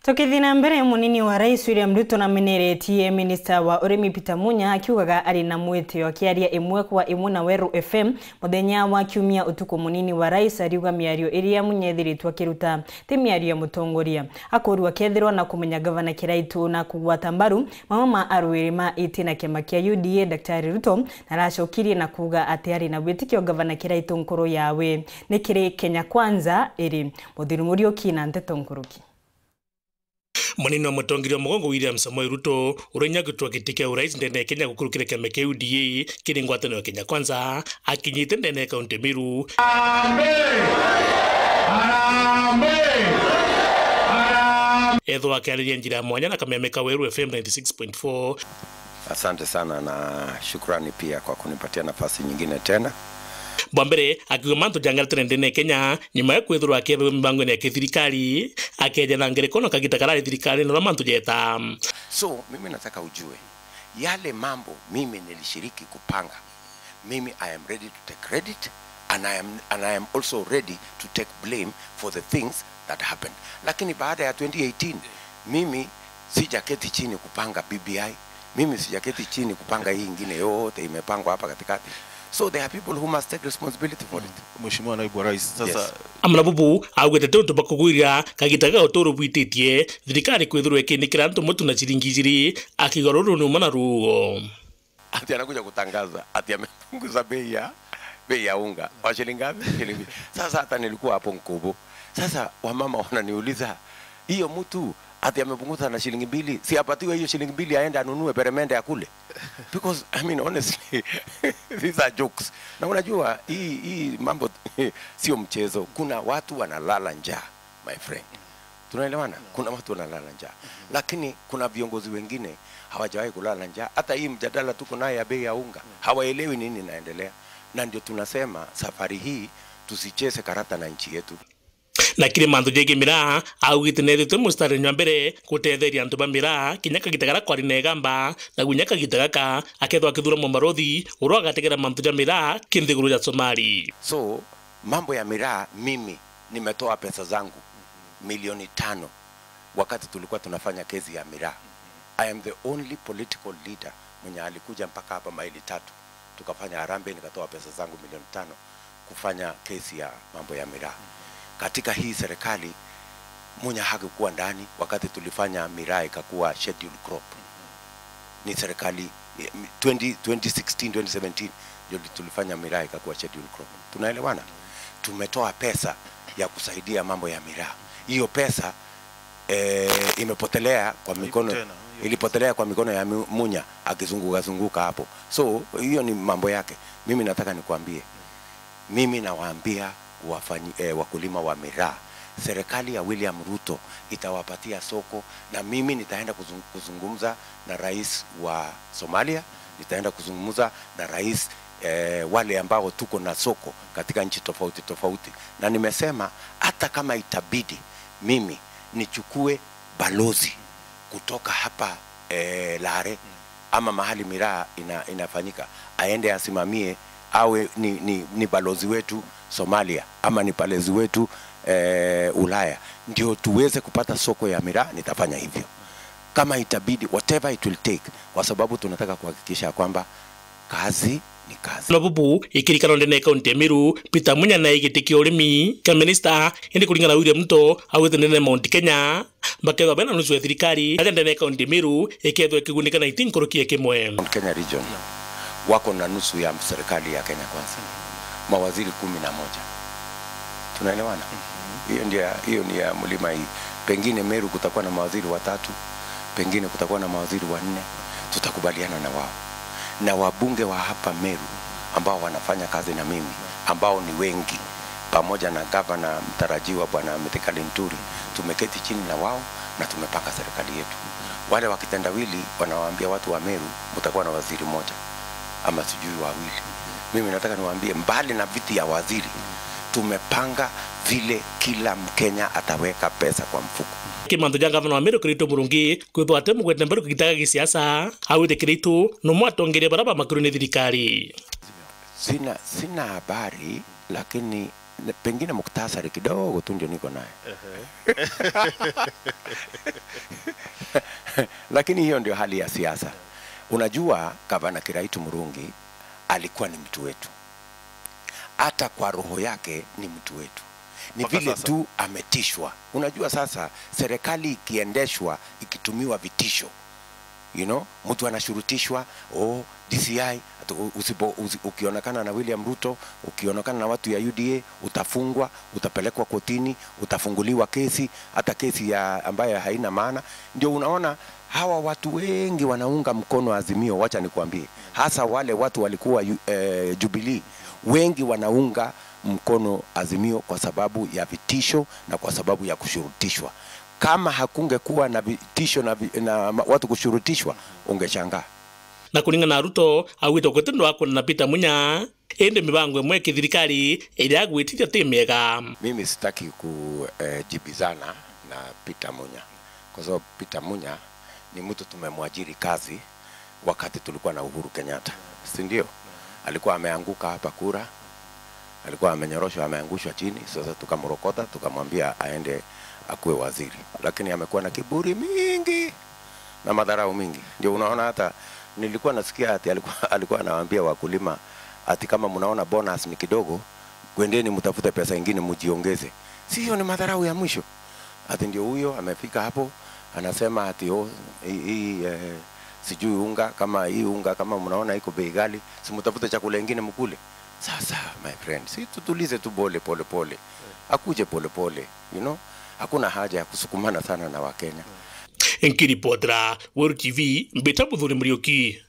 Tukithina mbere munini wa Rais William Ruto na mineretie Minister wa Urimi Peter Munya akiugaga ari na mwete akiaria imwe kwa imwe na Weru FM muthenya wa kiumia utuku munini wa Rais ariuga miario iria munyethiritwa akiruta ti miario ya mutongoria akoru akethirwa na kumenya gavana Kiraitu na kugwata mbaru mama arwiri ma itina kiama kia UDA Dr. Ruto naracokirie na kuga ati ari na witikio gavana Kiraitu nkuru yawe nikiri Kenya Kwanza iri muthiru Muriuki na Nteto Nkuruki. Munini wa mutongoria mugongo William Samoei Ruto urenya gutwa gitike urais ndene Kenya gukurukire kiama kia UDA kiri ngwatano ya Kenya Kwanza akinyite ndene kaunti Meru. Edho akiariria njira mwanya na kamemeka Weru FM 96.4. Asante sana na shukrani pia kwa kunipatia nafasi nyingine tena. Bwambere akiuga mantu jangaratire ndene Kenya nyuma ya kwithurwa akethwe mibango ya thirikari akeja na ngerekono kagitakarari thirikari na mantu jeta. So mimi nataka ujue yale mambo mimi nilishiriki kupanga. Mimi I am ready to take credit and I am also ready to take blame for the things that happened. Lakini baada ya 2018 mimi sijaketi chini kupanga BBI. Mimi sijaketi chini kupanga hii ingine yote imepangwa hapa katikati. So there are people who must take responsibility for it. Mheshimiwa Naibu Rais sasa amrabubu augete tonto bakugwira kagitaga otoro bwititie thirikari kwithurwa ikinikira ntu mutu na ciringi igiri akigororo ni umana ruo ati anakuja kutangaza ati amepunguza bei ya unga wa shilingi ngapi? Shilingi. Sasa hata nilikuwa hapo Nkobo. Sasa wamama wananiuliza hiyo mtu ati amepunguza na shilingi 2 si apatiwe hiyo shilingi 2 aende anunue peremende ya kule? Because I mean honestly these are jokes. Na unajua hii mambo sio mchezo. Kuna watu wanalala njaa my friend. Tunaelewana? Kuna watu wanalala njaa. Lakini kuna viongozi wengine hawajawahi kulala njaa. Hata hii mjadala tuko naye ya bei ya unga hawaelewi nini inaendelea. Na ndio tunasema safari hii tusicheze karata na nchi yetu. Lakini mantu jege mira augite nethitwe mustari nywa mbere gutetheria antu bamira kinyaka gitagara kwari negamba na gunyaka gitagaka akethwa akithura mumarothi urwa gategera mantu jamira kinthiguru ya Somali. So mambo ya miraa mimi nimetoa pesa zangu milioni 5 wakati tulikuwa tunafanya kesi ya miraa. I am the only political leader mwenye alikuja mpaka hapa maili 3 tukafanya harambee nikatoa pesa zangu milioni 5 kufanya kesi ya mambo ya miraa. Katika hii serikali Munya hakuwa ndani wakati tulifanya miraa ikakuwa scheduled crop. Ni serikali 2016 2017 ndio tulifanya miraa ikakuwa scheduled crop. Tunaelewana? Tumetoa pesa ya kusaidia mambo ya miraa. Hiyo pesa imepotelea kwa mikono ilipotelea kwa mikono ya Munya akizunguka hapo. So hiyo ni mambo yake. Mimi nataka nikuambie. Mimi nawaambia wakulima wa miraa, serikali ya William Ruto itawapatia soko na mimi nitaenda kuzungumza na rais wa Somalia, nitaenda kuzungumza na rais wale ambao tuko na soko katika nchi tofauti na nimesema hata kama itabidi mimi nichukue balozi kutoka hapa Lare ama mahali miraa inafanyika aende asimamie awe ni balozi wetu Somalia ama ni balozi wetu Ulaya ndio tuweze kupata soko ya miraa, nitafanya hivyo kama itabidi, whatever it will take, kwa sababu tunataka kuhakikisha kwamba kazi ni kazi. Mabubu ikirikano ndene kaunti Meru Peter Munya na igitikio urimi ka minister indi kuringana William Ruto awete ndene Mount Kenya bakethwa bena nusu ya thirikari ndene kaunti Meru ikethwa kigunika na itinkorokie kimwe. Mount Kenya region wako na nusu ya serikali ya Kenya Kwanza, mawaziri 11. Tunaelewana? Hiyo ni ya mlima hii. Pengine Meru kutakuwa na mawaziri 3, pengine kutakuwa na mawaziri 4. Tutakubaliana na wao. Na wabunge wa hapa Meru ambao wanafanya kazi na mimi, ambao ni wengi, pamoja na gavana mtarajiwa bwana Mithika Linturi, tumeketi chini na wao na tumepanga serikali yetu. Wale wakitendawili wanawaambia watu wa Meru mtakuwa na waziri 1 ama sijui 2. Mimi nataka niwaambie mbali na viti ya waziri tumepanga vile kila Mkenya ataweka pesa kwa mfuko. Kimanto janga gavana wa Meru Kirito Murungi kwitwa ate mugwete mbere kugitaga gisiasa awite Kirito no mwatongere baraba makuru ni thirikari. Sina habari, lakini pengine muktasari kidogo tu ndio niko naye. Lakini hiyo ndio hali ya siasa. Unajua Gavana Kiraitu Murungi alikuwa ni mtu wetu, hata kwa roho yake ni mtu wetu, ni vile tu ametishwa. Unajua sasa serikali ikiendeshwa ikitumiwa vitisho, mtu anashurutishwa, DCI ukionekana na William Ruto, ukionekana na watu ya UDA utafungwa, utapelekwa kotini, utafunguliwa kesi, hata kesi ambayo haina maana. Ndio unaona hawa watu wengi wanaunga mkono Azimio. Wacha nikwambie, hasa wale watu walikuwa Jubilee, wengi wanaunga mkono Azimio kwa sababu ya vitisho na kwa sababu ya kushurutishwa. Kama hakungekuwa na vitisho na watu kushurutishwa, ungeshangaa. Na kuringana na Ruto awito kwetendo wako na Peter Munya ende mibango imwe kithirikari iria gwitiria timega. Mimi sitaki kujibizana na Peter Munya kwa sababu Peter Munya ni mtu tumemwajiri kazi wakati tulikuwa na Uhuru Kenyatta, si ndio? Alikuwa ameanguka hapa kura, alikuwa amenyoroshwa, ameangushwa chini. Sasa tukamrokota, tukamwambia aende akuwe waziri, lakini amekuwa na kiburi mingi na madharau mingi. Ndio unaona hata nilikuwa nasikia ati alikuwa anawaambia wakulima ati kama mnaona bonus ni kidogo, kwendeni mtafute pesa nyingine mjiongeze. Sio, ni madharau ya mwisho. Ati ndio huyo amefika hapo anasema ati sijui unga, kama hii unga kama mnaona iko bei ghali, si mtafute chakula kingine mkule. Sasa my friend, si tutulize tu pole, akuje pole, hakuna haja ya kusukumana sana na Wakenya. Enkiripotera World TV Mbeta Muthuri Muriuki.